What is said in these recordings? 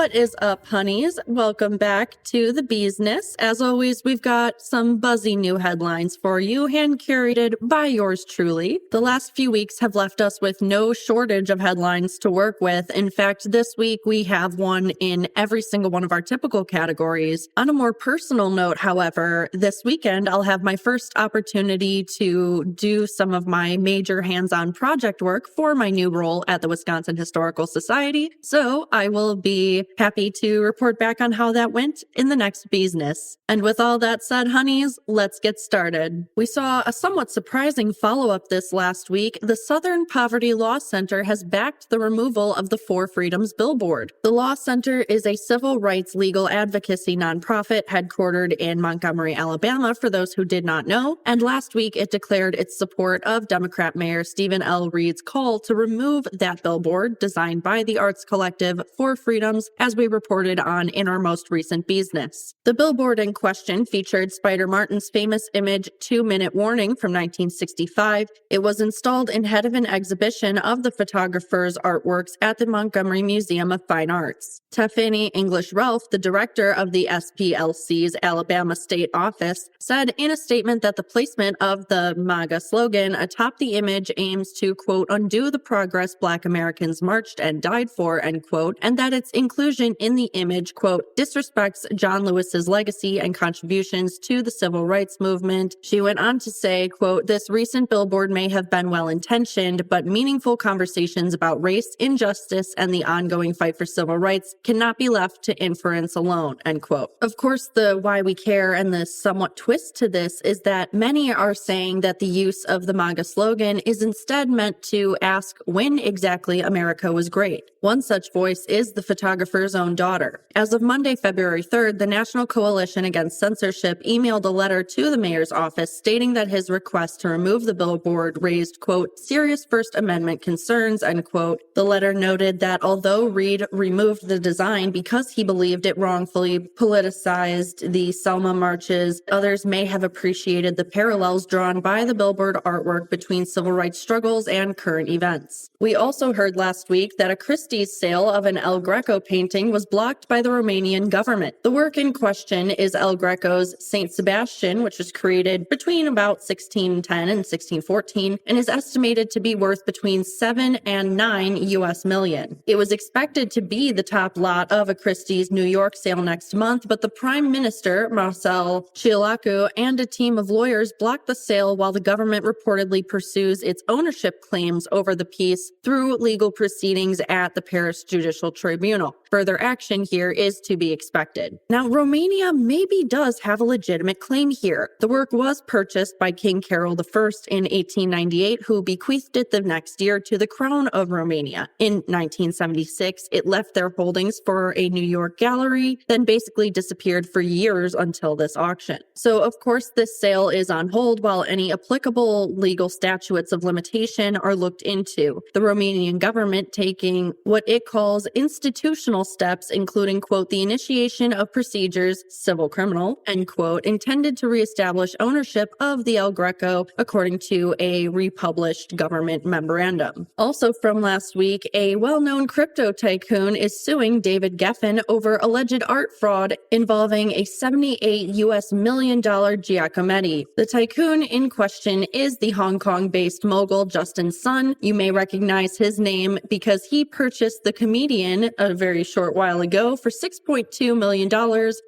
What is up, honeys? Welcome back to the Beesness. As always, we've got some buzzy new headlines for you, hand-curated by yours truly. The last few weeks have left us with no shortage of headlines to work with. In fact, this week we have one in every single one of our typical categories. On a more personal note, however, this weekend I'll have my first opportunity to do some of my major hands-on project work for my new role at the Wisconsin Historical Society. So I will be happy to report back on how that went in the next Beesness. And with all that said, honeys, let's get started. We saw a somewhat surprising follow-up this last week. The Southern Poverty Law Center has backed the removal of the Four Freedoms billboard. The Law Center is a civil rights legal advocacy nonprofit headquartered in Montgomery, Alabama, for those who did not know. And last week, it declared its support of Democrat Mayor Stephen L. Reed's call to remove that billboard designed by the arts collective Four Freedoms, as we reported on in our most recent Beesness. The billboard in question featured Spider Martin's famous image 2-minute warning from 1965. It was installed ahead of an exhibition of the photographer's artworks at the Montgomery Museum of Fine Arts. Tiffany English Ralph, the director of the SPLC's Alabama State Office, said in a statement that the placement of the MAGA slogan atop the image aims to, quote, undo the progress Black Americans marched and died for, end quote, and that its inclusion in the image, quote, disrespects John Lewis's legacy and contributions to the civil rights movement. She went on to say, quote, this recent billboard may have been well-intentioned, but meaningful conversations about race, injustice, and the ongoing fight for civil rights cannot be left to inference alone, end quote. Of course, the why we care and the somewhat twist to this is that many are saying that the use of the MAGA slogan is instead meant to ask when exactly America was great. One such voice is the photographer's own daughter. As of Monday, February 3rd, the National Coalition Against Censorship emailed a letter to the mayor's office stating that his request to remove the billboard raised, quote, serious First Amendment concerns, end quote. The letter noted that although Reed removed the design because he believed it wrongfully politicized the Selma marches, others may have appreciated the parallels drawn by the billboard artwork between civil rights struggles and current events. We also heard last week that a Christie's sale of an El Greco painting was blocked by the Romanian government. The work in question is El Greco's Saint Sebastian, which was created between about 1610 and 1614 and is estimated to be worth between 7 and 9 US million. It was expected to be the top lot of a Christie's New York sale next month, but the Prime Minister, Marcel Ciolacu, and a team of lawyers blocked the sale while the government reportedly pursues its ownership claims over the piece through legal proceedings at the Paris Judicial Tribunal. Further action here is to be expected. Now, Romania maybe does have a legitimate claim here. The work was purchased by King Carol I in 1898, who bequeathed it the next year to the Crown of Romania. In 1976, it left their holdings for a New York gallery, then basically disappeared for years until this auction. So, of course, this sale is on hold while any applicable legal statutes of limitation are looked into. The Romanian government taking what it calls institutional steps, including, quote, the initiation of procedures, civil criminal, end quote, intended to reestablish ownership of the El Greco, according to a republished government memorandum. Also from last week, a well-known crypto tycoon is suing David Geffen over alleged art fraud involving a $78 million Giacometti. The tycoon in question is the Hong Kong-based mogul Justin Sun. You may recognize his name because he purchased the comedian a very short while ago for $6.2 million,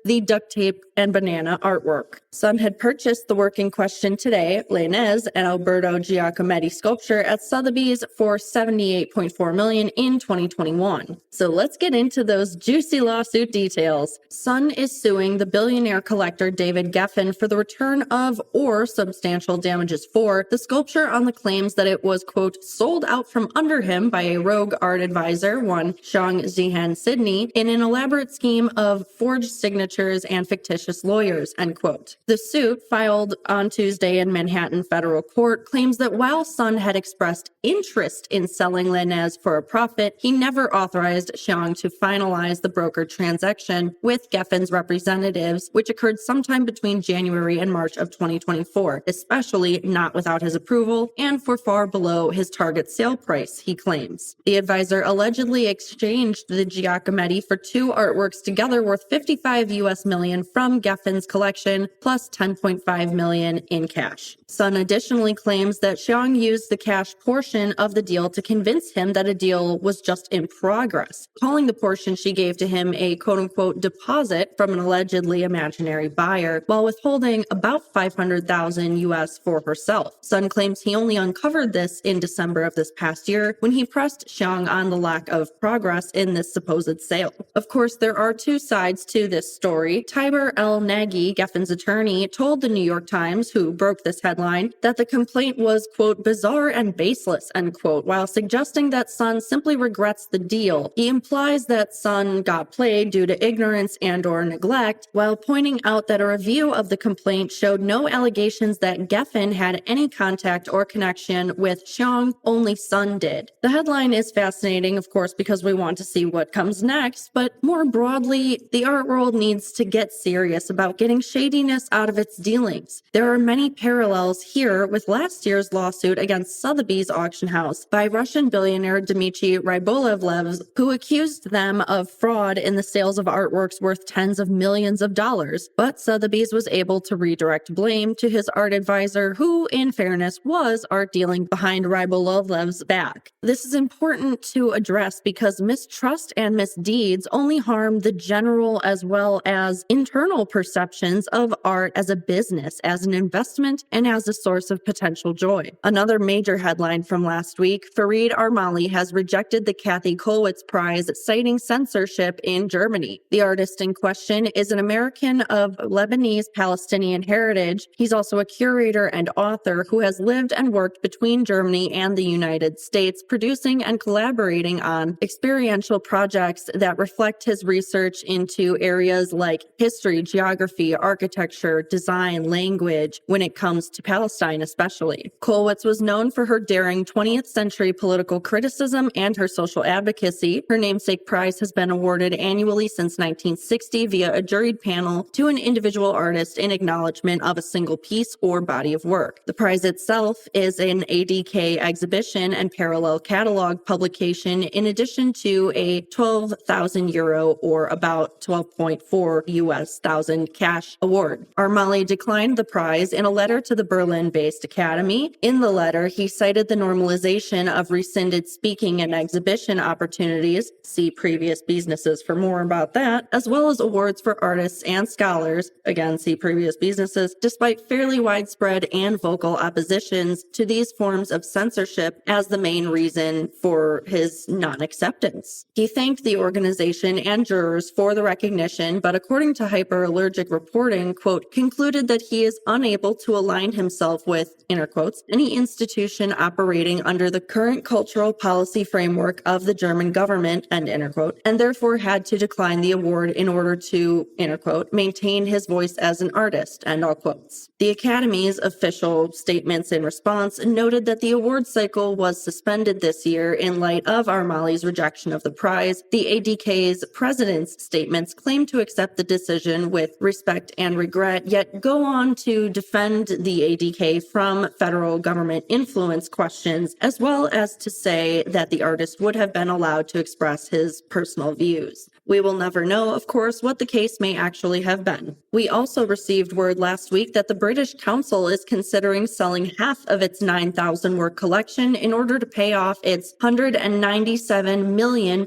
the duct tape and banana artwork. Sun had purchased the work in question today, L'Inez, an Alberto Giacometti sculpture at Sotheby's for $78.4 million in 2021. So let's get into those juicy lawsuit details. Sun is suing the billionaire collector David Geffen for the return of or substantial damages for the sculpture on the claims that it was, quote, sold out from under him by a rogue art advisor, one Shang Zihan Sydney, in an elaborate scheme of forged signatures and fictitious lawyers, end quote. The suit, filed on Tuesday in Manhattan federal court, claims that while Sun had expressed interest in selling L'Inez for a profit, he never authorized Xiang to finalize the brokered transaction with Geffen's representatives, which occurred sometime between January and March of 2024, especially not without his approval and for far below his target sale price, he claims. The advisor allegedly exchanged the Giacometti for 2 artworks together worth $55 million from Geffen's collection, plus $10.5 million in cash. Sun additionally claims that Xiang used the cash portion of the deal to convince him that a deal was just in progress, calling the portion she gave to him a quote-unquote deposit from an allegedly imaginary buyer, while withholding about $500,000 for herself. Sun claims he only uncovered this in December of this past year when he pressed Xiang on the lack of progress in this supposed sale. Of course, there are two sides to this story. Tiber El Nagy, Geffen's attorney, told the New York Times, who broke this headline, that the complaint was, quote, bizarre and baseless, end quote, while suggesting that Sun simply regrets the deal. He implies that Sun got played due to ignorance and or neglect, while pointing out that a review of the complaint showed no allegations that Geffen had any contact or connection with Xiang, only Sun did. The headline is fascinating, of course, because we want to see what comes next, but more broadly, the art world needs to get serious about getting shadiness out of its dealings. There are many parallels here with last year's lawsuit against Sotheby's auction house by Russian billionaire Dmitry Rybolovlev, who accused them of fraud in the sales of artworks worth tens of millions of dollars. But Sotheby's was able to redirect blame to his art advisor, who, in fairness, was art dealing behind Rybolovlev's back. This is important to address because mistrust and misdeeds only harm the general as well as internal perceptions of art as a business, as an investment, and as a source of potential joy. Another major headline from last week, Farid Armali has rejected the Kathy Kollwitz Prize, citing censorship in Germany. The artist in question is an American of Lebanese-Palestinian heritage. He's also a curator and author who has lived and worked between Germany and the United States, producing and collaborating on experiential projects that reflect his research into areas like history, geography, architecture, design, language, when it comes to Palestine especially. Kollwitz was known for her daring 20th century political criticism and her social advocacy. Her namesake prize has been awarded annually since 1960 via a juried panel to an individual artist in acknowledgement of a single piece or body of work. The prize itself is an ADK exhibition and parallel catalog publication, in addition to a 12,000 euro or about 12.4 US thousand cash award. Armali declined the prize in a letter to the Berlin-based Academy. In the letter, he cited the normalization of rescinded speaking and exhibition opportunities, see previous Beesnesses for more about that, as well as awards for artists and scholars, again see previous Beesnesses, despite fairly widespread and vocal oppositions to these forms of censorship as the main reason for his non-acceptance. He thanked the organization and jurors for the recognition, but according to Hyperallergic Reporting, quote, concluded that he is unable to align himself with, inner quotes, any institution operating under the current cultural policy framework of the German government, end inner quote, and therefore had to decline the award in order to, inner quote, maintain his voice as an artist, end all quotes. The Academy's official statements in response noted that the award cycle was suspended this year in light of Armali's rejection of the prize. The ADK's president's statements claim to accept the decision with respect and regret, yet go on to defend the ADK from federal government influence questions, as well as to say that the artist would have been allowed to express his personal views. We will never know, of course, what the case may actually have been. We also received word last week that the British Council is considering selling half of its 9,000 work collection in order to pay off its £197 million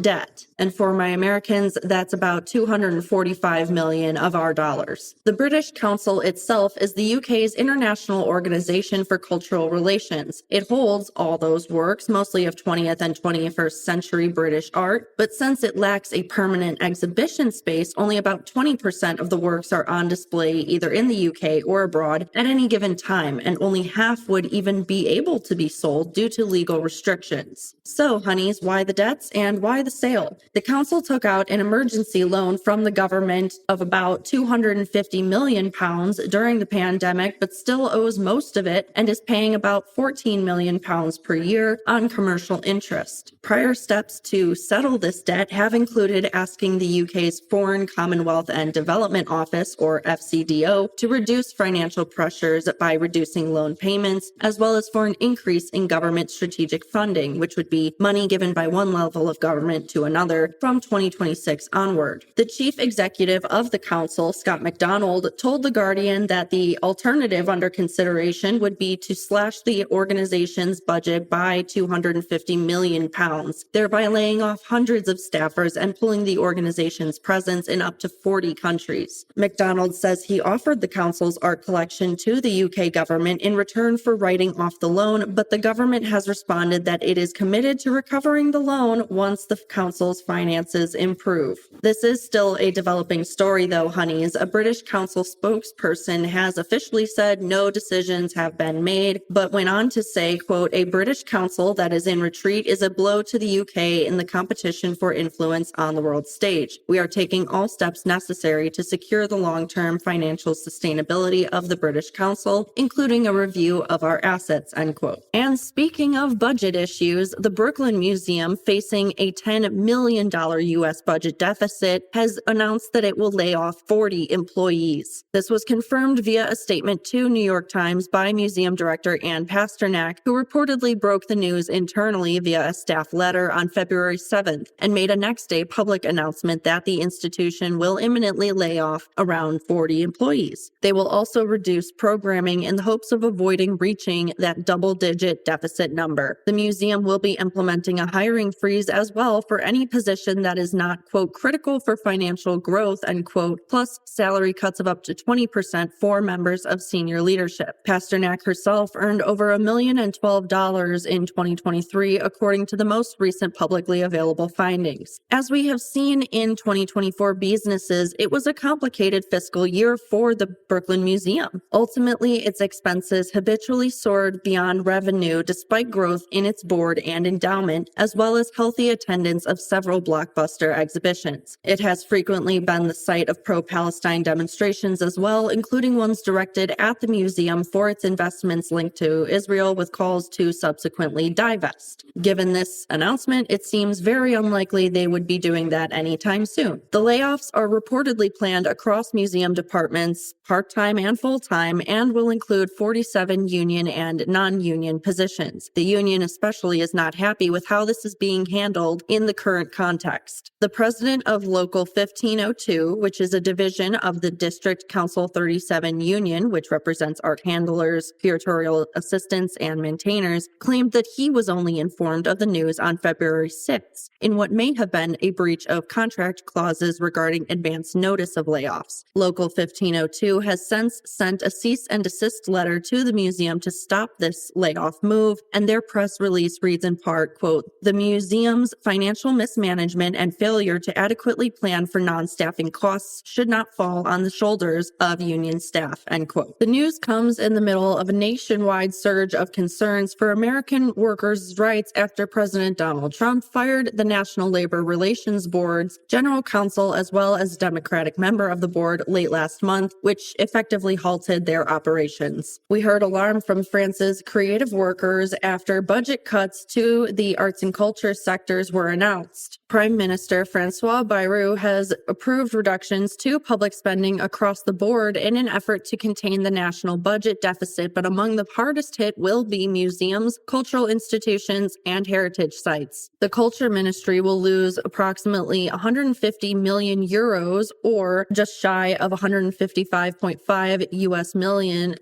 debt. And for my Americans, that's about 245 million of our dollars. The British Council itself is the UK's international organization for cultural relations. It holds all those works, mostly of 20th and 21st century British art, but since it lacks a permanent exhibition space, only about 20% of the works are on display either in the UK or abroad at any given time, and only half would even be able to be sold due to legal restrictions. So, honeys, why the debts and why the sale? The council took out an emergency loan from the government of about £250 million during the pandemic, but still owes most of it and is paying about £14 million per year on commercial interest. Prior steps to settle this debt have included asking the UK's Foreign, Commonwealth and Development Office, or FCDO, to reduce financial pressures by reducing loan payments, as well as for an increase in government strategic funding, which would be money given by one level of government to another year from 2026 onward. The chief executive of the council, Scott McDonald, told The Guardian that the alternative under consideration would be to slash the organization's budget by £250 million, thereby laying off hundreds of staffers and pulling the organization's presence in up to 40 countries. McDonald says he offered the council's art collection to the UK government in return for writing off the loan, but the government has responded that it is committed to recovering the loan once the council's finances improve. This is still a developing story, though, honeys. A British council spokesperson has officially said no decisions have been made, but went on to say, quote, "A British council that is in retreat is a blow to the UK in the competition for influence on the world stage. We are taking all steps necessary to secure the long-term financial sustainability of the British Council, including a review of our assets," end quote. And speaking of budget issues, the Brooklyn Museum, facing a $10 million U.S. budget deficit, has announced that it will lay off 40 employees. This was confirmed via a statement to New York Times by museum director Ann Pasternak, who reportedly broke the news internally via a staff letter on February 7th and made a next-day public announcement that the institution will imminently lay off around 40 employees. They will also reduce programming in the hopes of avoiding reaching that double-digit deficit number. The museum will be implementing a hiring freeze as well for any position that is not, quote, critical for financial growth, end quote, plus salary cuts of up to 20% for members of senior leadership. Pasternak herself earned over $1,012 in 2023, according to the most recent publicly available findings. As we have seen in 2024 Beesnesses, it was a complicated fiscal year for the Brooklyn Museum. Ultimately, its expenses habitually soared beyond revenue despite growth in its board and endowment, as well as healthy attendance of several blockbuster exhibitions. It has frequently been the site of pro-Palestine demonstrations as well, including ones directed at the museum for its investments linked to Israel, with calls to subsequently divest. Given this announcement, it seems very unlikely they would be doing that anytime soon. The layoffs are reportedly planned across museum departments, part-time and full-time, and will include 47 union and non-union positions. The union especially is not happy with how this is being handled in the current context. The president of Local 1502, which is a division of the District Council 37 union, which represents art handlers, curatorial assistants, and maintainers, claimed that he was only informed of the news on February 6th, in what may have been a breach of contract clauses regarding advance notice of layoffs. Local 1502 has since sent a cease and desist letter to the museum to stop this layoff move, and their press release reads in part, quote, "The museum's financial mismanagement and failure to adequately plan for non-staffing costs should not fall on the shoulders of union staff," end quote. The news comes in the middle of a nationwide surge of concerns for American workers' rights after President Donald Trump fired the National Labor Relations Board's general counsel as well as Democratic member of the board late last month, which effectively halted their operations. We heard alarm from France's creative workers after budget cuts to the arts and culture sectors were announced. Prime Minister François Bayrou has approved reductions to public spending across the board in an effort to contain the national budget deficit, but among the hardest hit will be museums, cultural institutions, and heritage sites. The Culture Ministry will lose approximately 150 million euros, or just shy of $155.5 million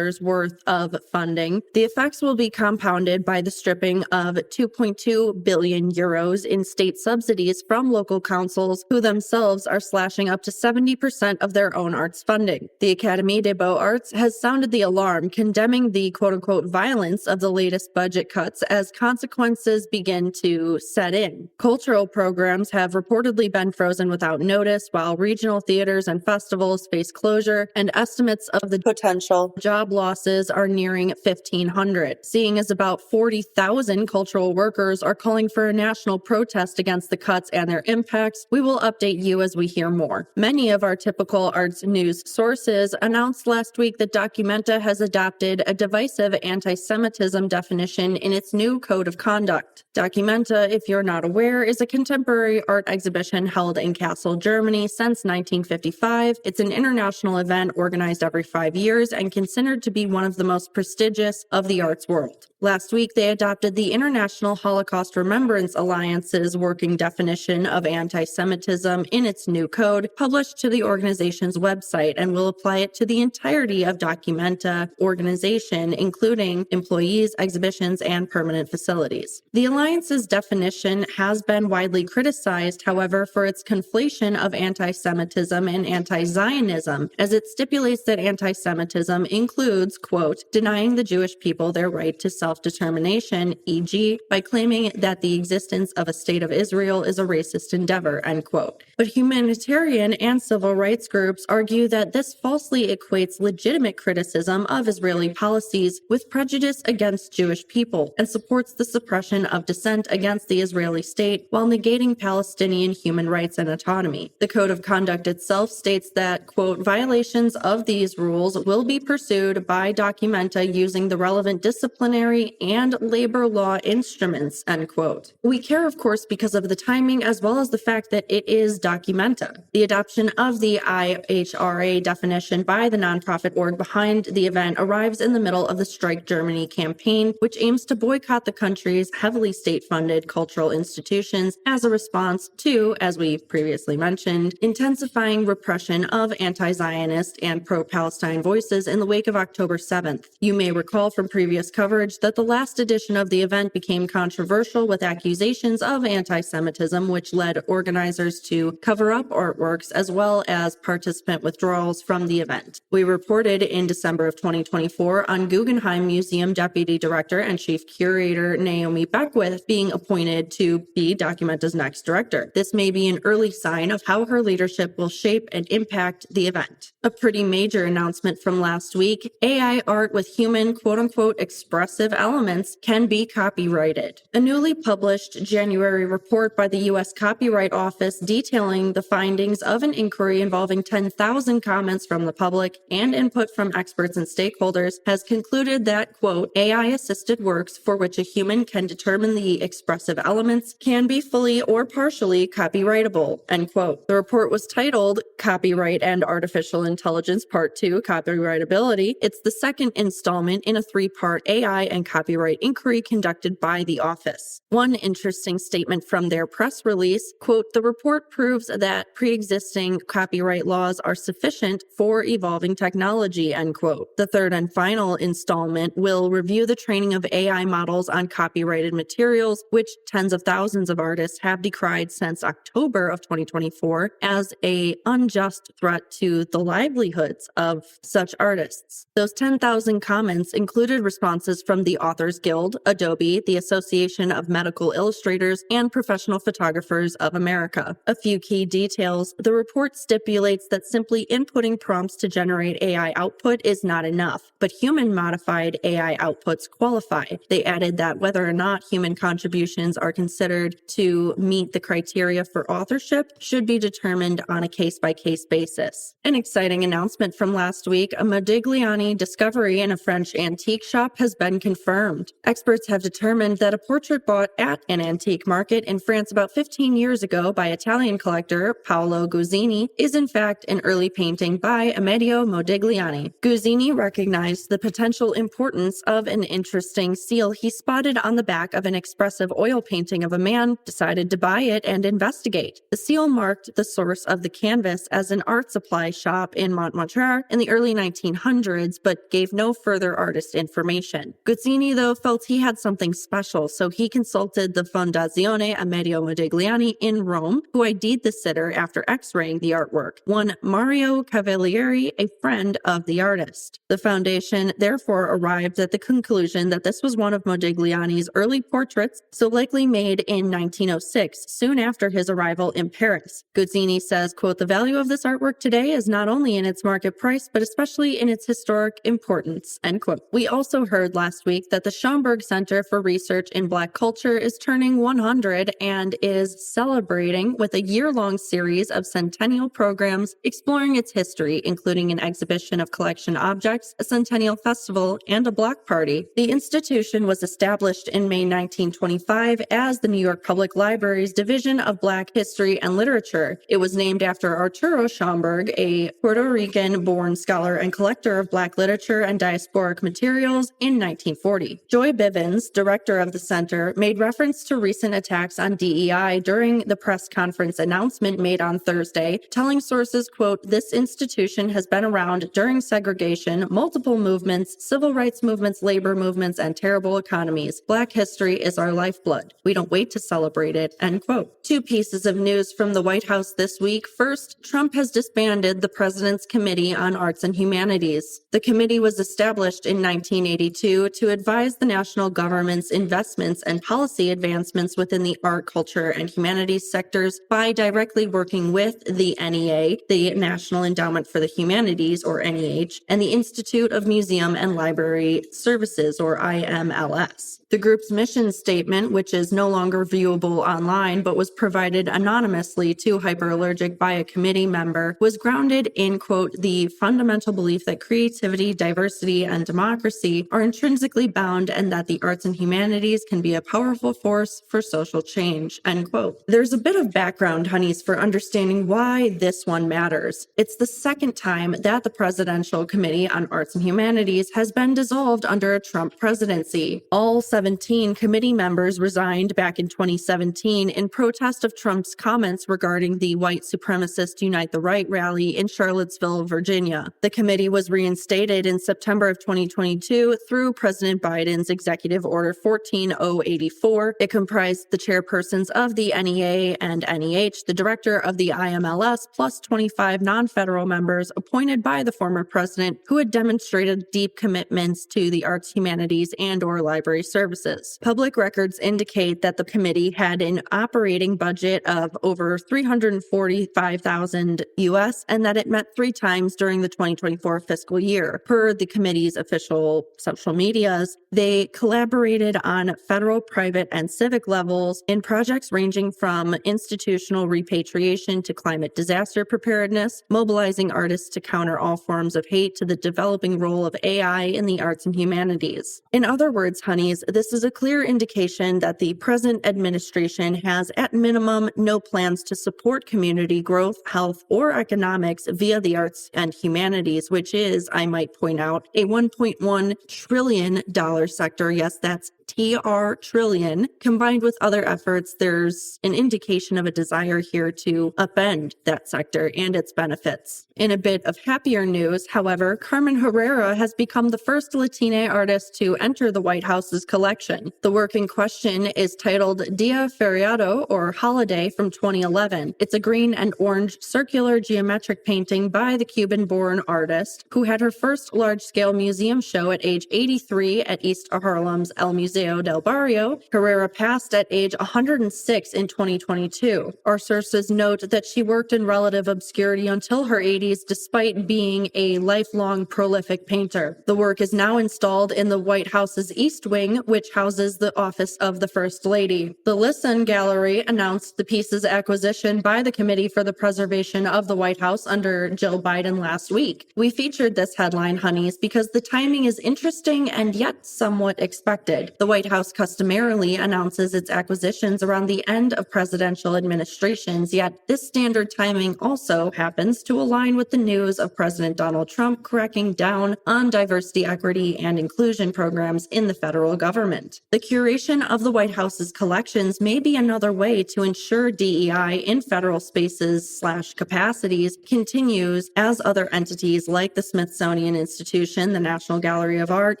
worth of funding. The effects will be compounded by the stripping of 2.2 billion euros in state subsidies from local councils, who themselves are slashing up to 70% of their own arts funding. The Académie des Beaux-Arts has sounded the alarm, condemning the quote-unquote violence of the latest budget cuts as consequences begin to set in. Cultural programs have reportedly been frozen without notice, while regional theaters and festivals face closure, and estimates of the potential job losses are nearing 1,500. Seeing as about 40,000 cultural workers are calling for a national protest against the cuts and their impacts, we will update you as we hear more. Many of our typical arts news sources announced last week that Documenta has adopted a divisive anti-Semitism definition in its new code of conduct. Documenta, if you're not aware, is a contemporary art exhibition held in Kassel, Germany since 1955. It's an international event organized every 5 years and considered to be one of the most prestigious of the arts world. Last week, they adopted the International Holocaust Remembrance Alliance's working definition of anti-Semitism in its new code published to the organization's website and will apply it to the entirety of Documenta organization, including employees, exhibitions, and permanent facilities. The Alliance's definition has been widely criticized, however, for its conflation of anti-Semitism and anti-Zionism, as it stipulates that anti-Semitism includes, quote, denying the Jewish people their right to self-determination, e.g., by claiming that the existence of a state of Israel is a racist endeavor, end quote. But humanitarian and civil rights groups argue that this falsely equates legitimate criticism of Israeli policies with prejudice against Jewish people and supports the suppression of dissent against the Israeli state while negating Palestinian human rights and autonomy. The Code of Conduct itself states that, quote, violations of these rules will be pursued by Documenta using the relevant disciplinary and labor law instruments, end quote. We care, of course, because of the timing as well as the fact that it is Documenta. The adoption of the IHRA definition by the nonprofit org behind the event arrives in the middle of the Strike Germany campaign, which aims to boycott the country's heavily state-funded cultural institutions as a response to, as we previously mentioned, intensifying repression of anti-Zionist and pro-Palestine voices in the wake of October 7th. You may recall from previous coverage that the last edition of the event became controversial with accusations of anti-Semitism, which led organizers to cover up artworks as well as participant withdrawals from the event. We reported in December of 2024 on Guggenheim Museum Deputy Director and Chief Curator Naomi Beckwith being appointed to be Documenta's next director. This may be an early sign of how her leadership will shape and impact the event. A pretty major announcement from last week, AI art with human quote-unquote expressive elements can be copyrighted. A newly published January report by the U.S. Copyright Office detailing the findings of an inquiry involving 10,000 comments from the public and input from experts and stakeholders has concluded that, quote, AI-assisted works for which a human can determine the expressive elements can be fully or partially copyrightable, end quote. The report was titled Copyright and Artificial Intelligence Part 2, Copyrightability. It's the second installment in a three-part AI and copyright inquiry conducted by the office. One interesting statement from their press release, quote, the report proves that pre-existing copyright laws are sufficient for evolving technology, end quote. The third and final installment will review the training of AI models on copyrighted materials, which tens of thousands of artists have decried since October of 2024 as an unjust threat to the livelihoods of such artists. Those 10,000 comments included responses from the Authors Guild, Adobe, the Association of Medical Illustrators, and Professional Photographers of America. A few key details. The report stipulates that simply inputting prompts to generate AI output is not enough, but human-modified AI outputs qualify. They added that whether or not human contributions are considered to meet the criteria for authorship should be determined on a case-by-case basis. An exciting announcement from last week, a Modigliani discovery in a French antique shop has been confirmed. Experts have determined that a portrait bought at an antique market in France about 15 years ago by Italian collector Paolo Guzzini is in fact an early painting by Amedeo Modigliani. Guzzini recognized the potential importance of an interesting seal he spotted on the back of an expressive oil painting of a man, decided to buy it and investigate. The seal marked the source of the canvas as an art supply shop in Montmartre in the early 1900s, but gave no further artist information. Guzzini, though, felt he had something special, so he consulted the Fondazione Amedeo Modigliani in Rome, who ID'd the sitter after x-raying the artwork, one Mario Cavalieri, a friend of the artist. The foundation therefore arrived at the conclusion that this was one of Modigliani's early portraits, so likely made in 1906, soon after his arrival in Paris. Guzzini says, quote, the value of this artwork today is not only in its market price, but especially in its historic importance, end quote. We also heard last week that the Schomburg Center for Research in Black Culture is turning 100 and is celebrating with a year-long series of centennial programs exploring its history, including an exhibition of collection objects, a centennial festival, and a block party. The institution was established in May 1925 as the New York Public Library's Division of Black History and Literature. It was named after Arturo Schomburg, a Puerto Rican-born scholar and collector of Black literature and diasporic materials in 1940. Joy Bivens, director of the center, made reference to recent attacks on DEI during the press conference announcement made on Thursday, telling sources, quote, "This institution has been around during segregation, multiple movements, civil rights movements, labor movements, and terrible economies. Black history is our lifeblood. We don't wait to celebrate it," end quote. Two pieces of news from the White House this week. First, Trump has disbanded the President's Committee on Arts and Humanities. The committee was established in 1982 to advise the national government's investments and policy advancements within the art, culture, and humanities sectors by directly working with the NEA, the National Endowment for the Humanities, or NEH, and the Institute of Museum and Library Services, or IMLS. The group's mission statement, which is no longer viewable online but was provided anonymously to Hyperallergic by a committee member, was grounded in, quote, "the fundamental belief that creativity, diversity, and democracy are intrinsically bound and that the arts and humanities can be a powerful force for social change," end quote. There's a bit of background, honeys, for understanding why this one matters. It's the second time that the Presidential Committee on Arts and Humanities has been dissolved under a Trump presidency. All 17 committee members resigned back in 2017 in protest of Trump's comments regarding the white supremacist Unite the Right rally in Charlottesville, Virginia. The committee was reinstated in September of 2022 through President Biden's Executive Order 14084. It comprised the chairpersons of the NEA and NEH, the director of the IMLS, plus 25 non-federal members appointed by the former president who had demonstrated deep commitments to the arts, humanities, and/or library services. Public records indicate that the committee had an operating budget of over $345,000 US and that it met 3 times during the 2024 fiscal year. Per the committee's official social medias, they collaborated on federal, private, and civic levels in projects ranging from institutional repatriation to climate disaster preparedness, mobilizing artists to counter all forms of hate, to the developing role of AI in the arts and humanities. In other words, honeys, this is a clear indication that the present administration has, at minimum, no plans to support community growth, health, or economics via the arts and humanities, which is, I might point out, a $1.1 trillion sector. Yes, that's TR trillion. Combined with other efforts, there's an indication of a desire here to upend that sector and its benefits. In a bit of happier news, however, Carmen Herrera has become the first Latina artist to enter the White House's collection. The work in question is titled Dia Feriado, or Holiday, from 2011. It's a green and orange circular geometric painting by the Cuban-born artist who had her first large-scale museum show at age 83 at East Harlem's El Museo del Barrio. Herrera passed at age 106 in 2022. Our sources note that she worked in relative obscurity until her 80s, despite being a lifelong prolific painter. The work is now installed in the White House's East Wing, which houses the office of the First Lady. The Lisson Gallery announced the piece's acquisition by the Committee for the Preservation of the White House under Jill Biden last week. We featured this headline, honeys, because the timing is interesting and yet somewhat expected. The White House customarily announces its acquisitions around the end of presidential administrations, yet this standard timing also happens to align with the news of President Donald Trump cracking down on diversity, equity, and inclusion programs in the federal government. The curation of the White House's collections may be another way to ensure DEI in federal spaces/capacities continues as other entities like the Smithsonian Institution, the National Gallery of Art,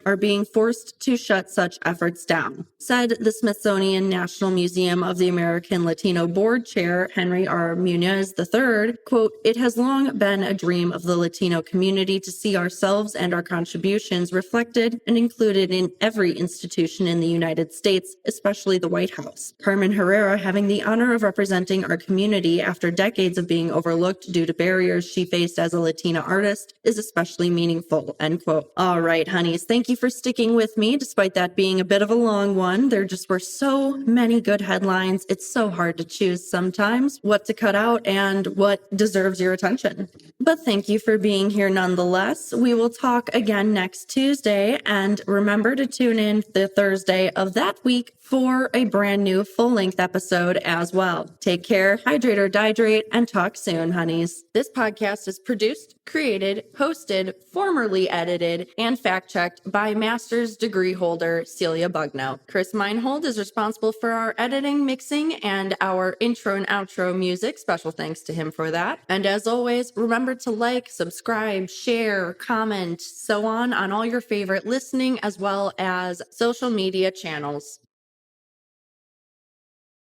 are being forced to shut such efforts down. Said the Smithsonian National Museum of the American Latino Board Chair, Henry R. Munoz III, quote, "It has long been a dream of the Latino community to see ourselves and our contributions reflected and included in every institution in the United States, especially the White House. Carmen Herrera having the honor of representing our community after decades of being overlooked due to barriers she faced as a Latina artist is especially meaningful," end quote. All right, honeys, thank you for sticking with me despite that being a bit of a long one. There just were so many good headlines. It's so hard to choose sometimes what to cut out and what deserves your attention. But thank you for being here nonetheless. We will talk again next Tuesday, and remember to tune in the Thursday of that week for a brand new full-length episode as well. Take care, hydrate or dihydrate, and talk soon, honeys. This podcast is produced, created, hosted, formerly edited, and fact-checked by master's degree holder Celia Bugnout. Chris Meinhold is responsible for our editing, mixing, and our intro and outro music. Special thanks to him for that. And as always, remember to like, subscribe, share, comment, so on all your favorite listening as well as social media channels.